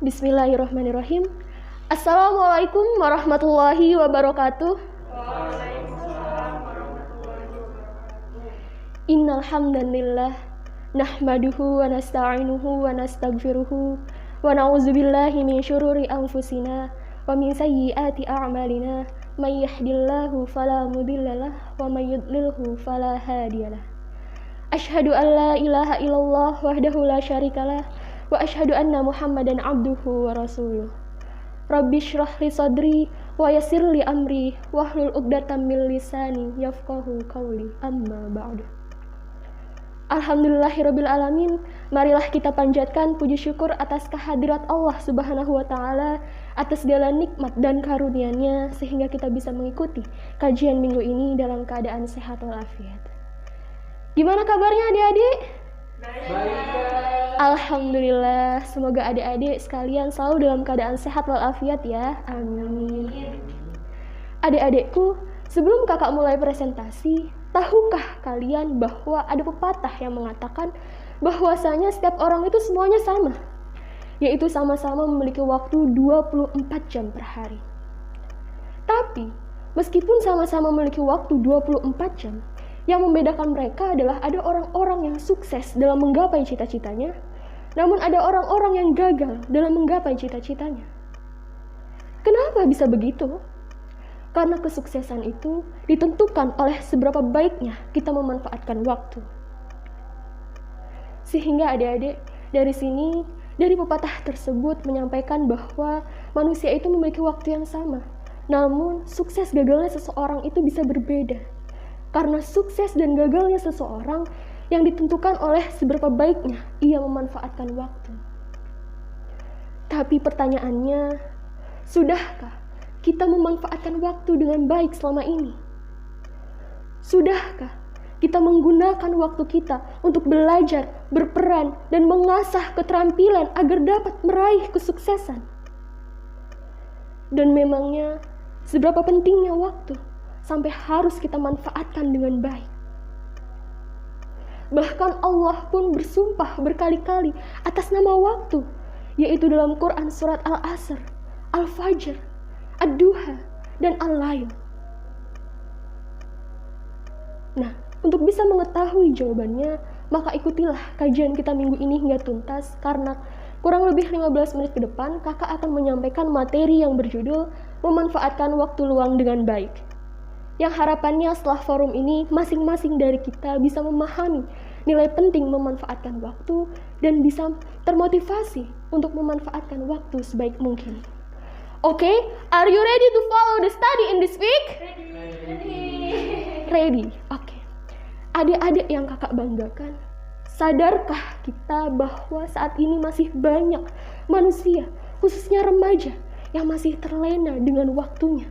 Bismillahirrahmanirrahim. Assalamualaikum warahmatullahi wabarakatuh. Waalaikumsalam warahmatullahi wabarakatuh. Innal hamdalillah nahmaduhu wa nasta'inuhu wa nastaghfiruhu wa na'udzubillahi min syururi anfusina wa min sayyiati a'malina may yahdihillahu fala mudhillalah wa may yudlilhu fala hadiyalah. Asyhadu an la ilaha illallah wahdahu la syarikalah wa asyhadu anna Muhammadan abduhu wa rasuluh. Rabbi shrah li sadri wa yassir li amri wahlul 'uqdatam min lisani yafqahu qawli. Amma ba'du. Alhamdulillahirabbil alamin. Marilah kita panjatkan puji syukur atas kehadirat Allah Subhanahu wa taala atas segala nikmat dan karunia-Nya sehingga kita bisa mengikuti kajian minggu ini dalam keadaan sehat walafiat. Gimana kabarnya adik-adik? Baik. Alhamdulillah, semoga adik-adik sekalian selalu dalam keadaan sehat walafiat ya. Amin. Adik-adikku, sebelum kakak mulai presentasi, tahukah kalian bahwa ada pepatah yang mengatakan bahwasanya setiap orang itu semuanya sama, yaitu sama-sama memiliki waktu 24 jam per hari. Tapi, meskipun sama-sama memiliki waktu 24 jam, yang membedakan mereka adalah ada orang-orang yang sukses dalam menggapai cita-citanya, namun ada orang-orang yang gagal dalam menggapai cita-citanya. Kenapa bisa begitu? Karena kesuksesan itu ditentukan oleh seberapa baiknya kita memanfaatkan waktu. Sehingga adik-adik, dari pepatah tersebut menyampaikan bahwa manusia itu memiliki waktu yang sama. Namun, sukses gagalnya seseorang itu bisa berbeda. Karena sukses dan gagalnya seseorang yang ditentukan oleh seberapa baiknya ia memanfaatkan waktu. Tapi pertanyaannya, sudahkah kita memanfaatkan waktu dengan baik selama ini? Sudahkah kita menggunakan waktu kita untuk belajar, berperan, dan mengasah keterampilan agar dapat meraih kesuksesan? Dan memangnya, seberapa pentingnya waktu sampai harus kita manfaatkan dengan baik? Bahkan Allah pun bersumpah berkali-kali atas nama waktu, yaitu dalam Quran surat Al-Asr, Al-Fajr, Ad-Duha, dan Al-Lail. Nah, untuk bisa mengetahui jawabannya, maka ikutilah kajian kita minggu ini hingga tuntas, karena kurang lebih 15 menit ke depan, kakak akan menyampaikan materi yang berjudul memanfaatkan waktu luang dengan baik. Yang harapannya setelah forum ini, masing-masing dari kita bisa memahami nilai penting memanfaatkan waktu dan bisa termotivasi untuk memanfaatkan waktu sebaik mungkin. Oke, are you ready to follow the study in this week? Ready. Oke. Adik-adik yang kakak banggakan, sadarkah kita bahwa saat ini masih banyak manusia, khususnya remaja, yang masih terlena dengan waktunya?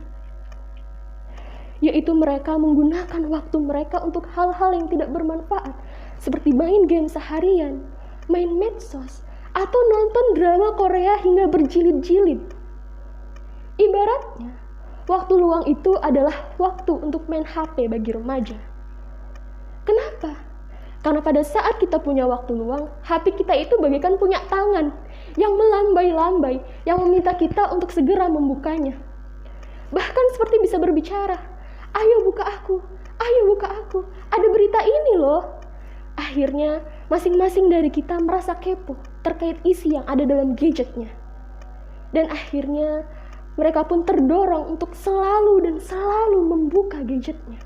Yaitu mereka menggunakan waktu mereka untuk hal-hal yang tidak bermanfaat, seperti main game seharian, main medsos, atau nonton drama Korea hingga berjilid-jilid. Ibaratnya, waktu luang itu adalah waktu untuk main HP bagi remaja. Kenapa? Karena pada saat kita punya waktu luang, HP kita itu bagaikan punya tangan yang melambai-lambai, yang meminta kita untuk segera membukanya. Bahkan seperti bisa berbicara, "Ayo buka aku, ayo buka aku, ada berita ini loh." Akhirnya, masing-masing dari kita merasa kepo terkait isi yang ada dalam gadgetnya. Dan akhirnya, mereka pun terdorong untuk selalu dan selalu membuka gadgetnya.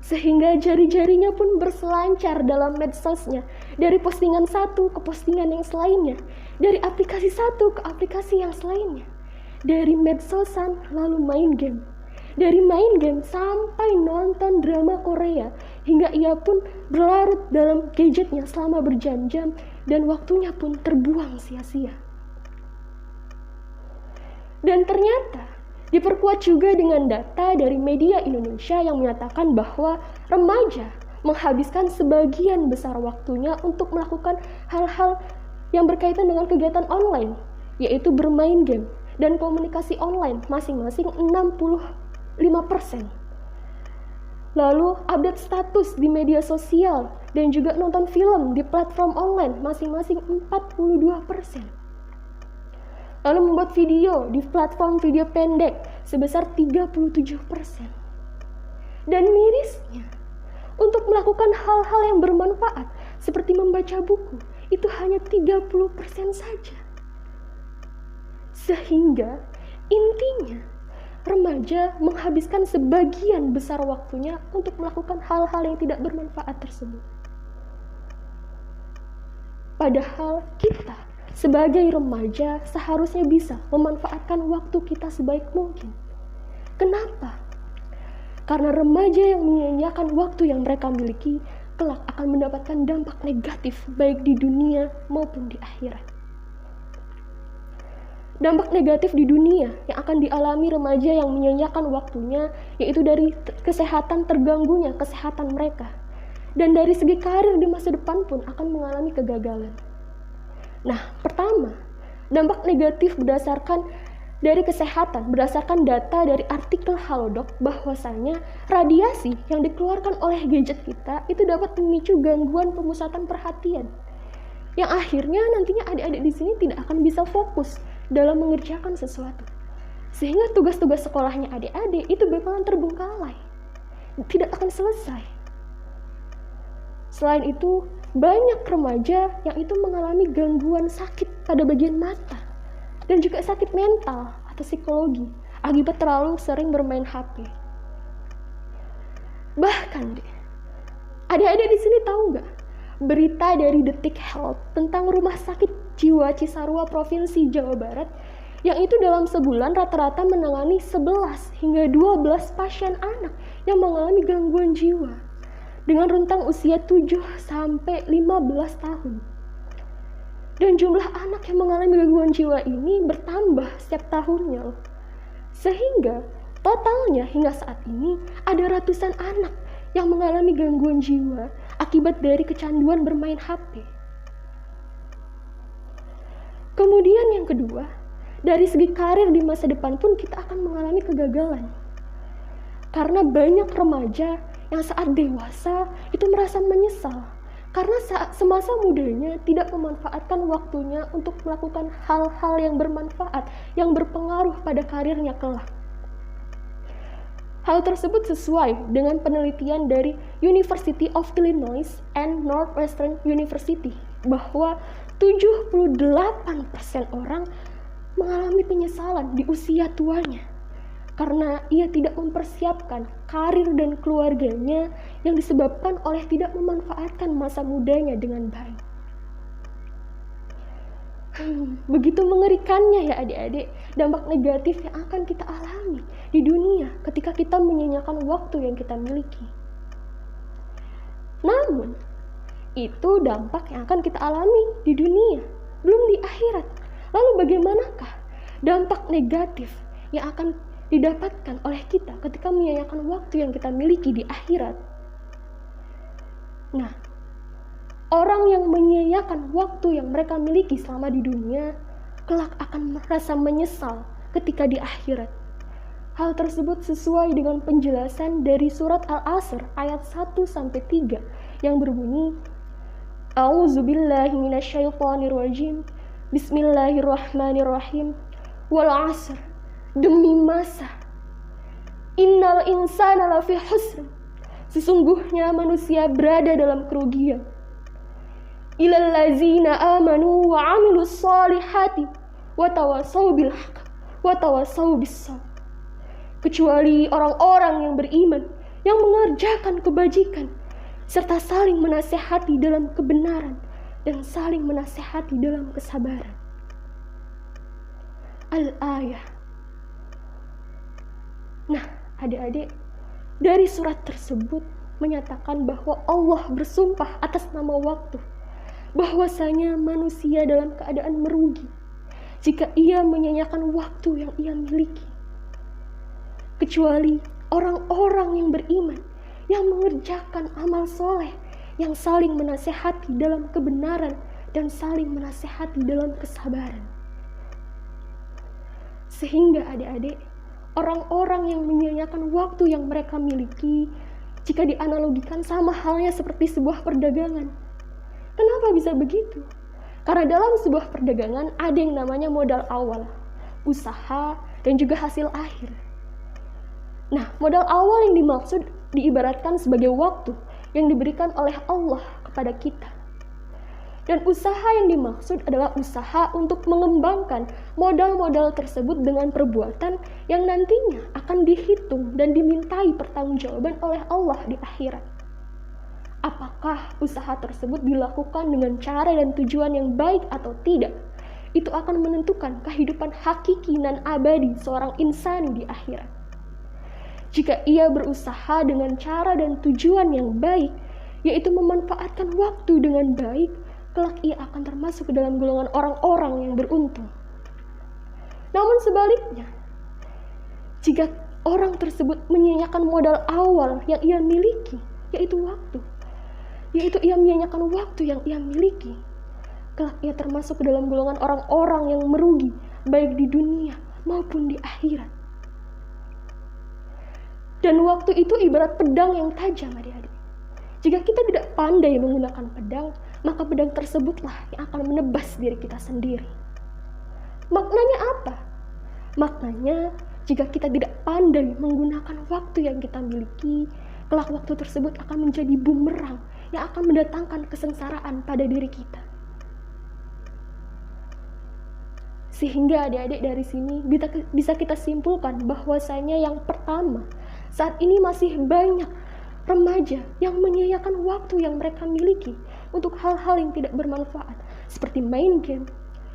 Sehingga jari-jarinya pun berselancar dalam medsosnya, dari postingan satu ke postingan yang selainnya, dari aplikasi satu ke aplikasi yang selainnya, dari medsosan lalu main game. Dari main game sampai nonton drama Korea, hingga ia pun berlarut dalam gadgetnya selama berjam-jam dan waktunya pun terbuang sia-sia. Dan ternyata diperkuat juga dengan data dari media Indonesia yang menyatakan bahwa remaja menghabiskan sebagian besar waktunya untuk melakukan hal-hal yang berkaitan dengan kegiatan online, yaitu bermain game dan komunikasi online masing-masing 65%. Lalu update status di media sosial dan juga nonton film di platform online masing-masing 42%. lalu membuat video di platform video pendek sebesar 37%. Dan mirisnya, untuk melakukan hal-hal yang bermanfaat seperti membaca buku, itu hanya 30% saja. Sehingga intinya, remaja menghabiskan sebagian besar waktunya untuk melakukan hal-hal yang tidak bermanfaat tersebut. Padahal kita sebagai remaja seharusnya bisa memanfaatkan waktu kita sebaik mungkin. Kenapa? Karena remaja yang menyia-nyiakan waktu yang mereka miliki kelak akan mendapatkan dampak negatif baik di dunia maupun di akhirat. Dampak negatif di dunia yang akan dialami remaja yang menyia-nyiakan waktunya yaitu dari kesehatan terganggunya kesehatan mereka. Dan dari segi karir di masa depan pun akan mengalami kegagalan. Nah, pertama, dampak negatif berdasarkan data dari artikel Halodoc bahwasanya radiasi yang dikeluarkan oleh gadget kita itu dapat memicu gangguan pemusatan perhatian. Yang akhirnya nantinya adik-adik di sini tidak akan bisa fokus dalam mengerjakan sesuatu. Sehingga tugas-tugas sekolahnya adik-adik itu bakalan terbengkalai. Tidak akan selesai. Selain itu, banyak remaja yang itu mengalami gangguan sakit pada bagian mata dan juga sakit mental atau psikologi akibat terlalu sering bermain HP. Bahkan adik-adik di sini tahu nggak berita dari Detik Health tentang rumah sakit jiwa Cisarua Provinsi Jawa Barat yang itu dalam sebulan rata-rata menangani 11 hingga 12 pasien anak yang mengalami gangguan jiwa dengan rentang usia 7 sampai 15 tahun. Dan jumlah anak yang mengalami gangguan jiwa ini bertambah setiap tahunnya. Sehingga totalnya hingga saat ini ada ratusan anak yang mengalami gangguan jiwa akibat dari kecanduan bermain HP. Kemudian yang kedua, dari segi karir di masa depan pun kita akan mengalami kegagalan. Karena banyak remaja yang saat dewasa itu merasa menyesal karena saat semasa mudanya tidak memanfaatkan waktunya untuk melakukan hal-hal yang bermanfaat yang berpengaruh pada karirnya kelak. Hal tersebut sesuai dengan penelitian dari University of Illinois and Northwestern University bahwa 78% orang mengalami penyesalan di usia tuanya karena ia tidak mempersiapkan karir dan keluarganya yang disebabkan oleh tidak memanfaatkan masa mudanya dengan baik. Begitu mengerikannya ya adik-adik, dampak negatif yang akan kita alami di dunia ketika kita menyia-nyiakan waktu yang kita miliki. Namun, itu dampak yang akan kita alami di dunia, belum di akhirat. Lalu bagaimanakah dampak negatif yang akan didapatkan oleh kita ketika menyia-nyiakan waktu yang kita miliki di akhirat? Nah, orang yang menyia-nyiakan waktu yang mereka miliki selama di dunia kelak akan merasa menyesal ketika di akhirat. Hal tersebut sesuai dengan penjelasan dari surat Al-Asr ayat 1-3 yang berbunyi A'udzubillahi minasyaitonirrajim. Bismillahirrahmanirrahim. Wal 'asr. Demi masa, innal insana lafi khusr, sesungguhnya manusia berada dalam kerugian. Ilal ladzina amanu wa 'amilus shalihati wa tawassaw bil haqq wa tawassaw bis sabr. Kecuali orang-orang yang beriman yang mengerjakan kebajikan serta saling menasihati dalam kebenaran dan saling menasihati dalam kesabaran. Al-ayah. Nah, adik-adik, dari surat tersebut menyatakan bahwa Allah bersumpah atas nama waktu, bahwasanya manusia dalam keadaan merugi jika ia menyia-nyiakan waktu yang ia miliki. Kecuali orang-orang yang beriman, yang mengerjakan amal soleh, yang saling menasihati dalam kebenaran dan saling menasihati dalam kesabaran. Sehingga adik-adik, orang-orang yang menyia-nyiakan waktu yang mereka miliki jika dianalogikan sama halnya seperti sebuah perdagangan. Kenapa bisa begitu? Karena dalam sebuah perdagangan ada yang namanya modal awal. usaha, dan juga hasil akhir. Nah, modal awal yang dimaksud diibaratkan sebagai waktu yang diberikan oleh Allah kepada kita. Dan usaha yang dimaksud adalah usaha untuk mengembangkan modal-modal tersebut dengan perbuatan yang nantinya akan dihitung dan dimintai pertanggungjawaban oleh Allah di akhirat. Apakah usaha tersebut dilakukan dengan cara dan tujuan yang baik atau tidak? Itu akan menentukan kehidupan hakiki dan abadi seorang insan di akhirat. Jika ia berusaha dengan cara dan tujuan yang baik, yaitu memanfaatkan waktu dengan baik, kelak ia akan termasuk ke dalam golongan orang-orang yang beruntung. Namun sebaliknya, jika orang tersebut menyia-nyiakan modal awal yang ia miliki, yaitu waktu, yaitu ia menyia-nyiakan waktu yang ia miliki, kelak ia termasuk ke dalam golongan orang-orang yang merugi, baik di dunia maupun di akhirat. Dan waktu itu ibarat pedang yang tajam, adik-adik. Jika kita tidak pandai menggunakan pedang, maka pedang tersebutlah yang akan menebas diri kita sendiri. Maknanya apa? Maknanya, jika kita tidak pandai menggunakan waktu yang kita miliki, kelak waktu tersebut akan menjadi bumerang yang akan mendatangkan kesengsaraan pada diri kita. Sehingga adik-adik dari sini bisa kita simpulkan bahwasanya yang pertama, saat ini masih banyak remaja yang menyia-nyiakan waktu yang mereka miliki untuk hal-hal yang tidak bermanfaat, seperti main game,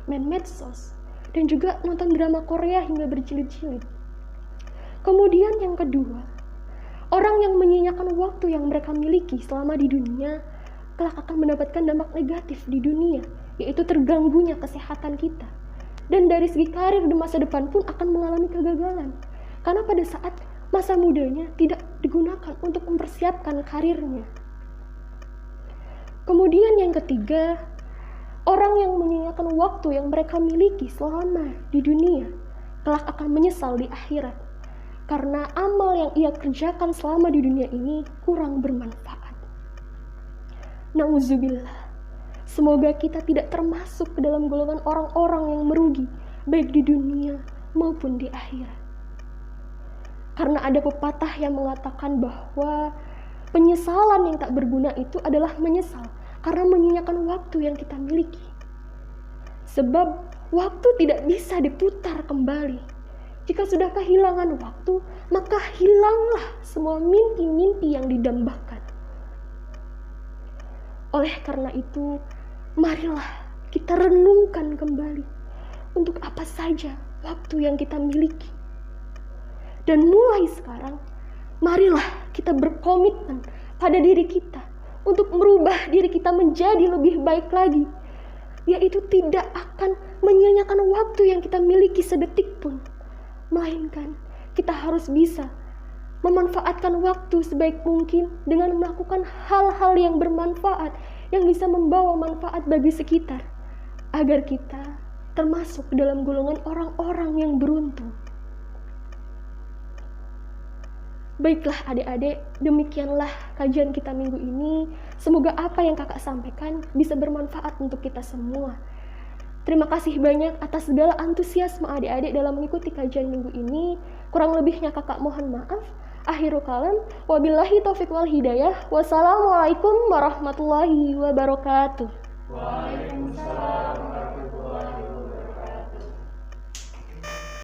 main medsos, dan juga nonton drama Korea hingga berjilid-jilid. Kemudian yang kedua, orang yang menyia-nyiakan waktu yang mereka miliki selama di dunia, kelak akan mendapatkan dampak negatif di dunia, yaitu terganggunya kesehatan kita. Dan dari segi karir di masa depan pun akan mengalami kegagalan, karena pada saat masa mudanya tidak digunakan untuk mempersiapkan karirnya. Kemudian yang ketiga, orang yang menyia-nyiakan waktu yang mereka miliki selama di dunia, kelak akan menyesal di akhirat, karena amal yang ia kerjakan selama di dunia ini kurang bermanfaat. Nauzubillah. Semoga kita tidak termasuk ke dalam golongan orang-orang yang merugi, baik di dunia maupun di akhirat. Karena ada pepatah yang mengatakan bahwa penyesalan yang tak berguna itu adalah menyesal karena menyia-nyiakan waktu yang kita miliki. Sebab waktu tidak bisa diputar kembali. Jika sudah kehilangan waktu, maka hilanglah semua mimpi-mimpi yang didambakan. Oleh karena itu, marilah kita renungkan kembali untuk apa saja waktu yang kita miliki. Dan mulai sekarang, marilah kita berkomitmen pada diri kita untuk merubah diri kita menjadi lebih baik lagi, yaitu tidak akan menyia-nyiakan waktu yang kita miliki sedetik pun, melainkan kita harus bisa memanfaatkan waktu sebaik mungkin dengan melakukan hal-hal yang bermanfaat, yang bisa membawa manfaat bagi sekitar, agar kita termasuk dalam golongan orang-orang yang beruntung. Baiklah adik-adik, demikianlah kajian kita minggu ini. Semoga apa yang kakak sampaikan bisa bermanfaat untuk kita semua. Terima kasih banyak atas segala antusiasme adik-adik dalam mengikuti kajian minggu ini. Kurang lebihnya kakak mohon maaf. Akhirul kalam, wabillahi taufiq wal hidayah. Wassalamualaikum warahmatullahi wabarakatuh. Waalaikumsalam.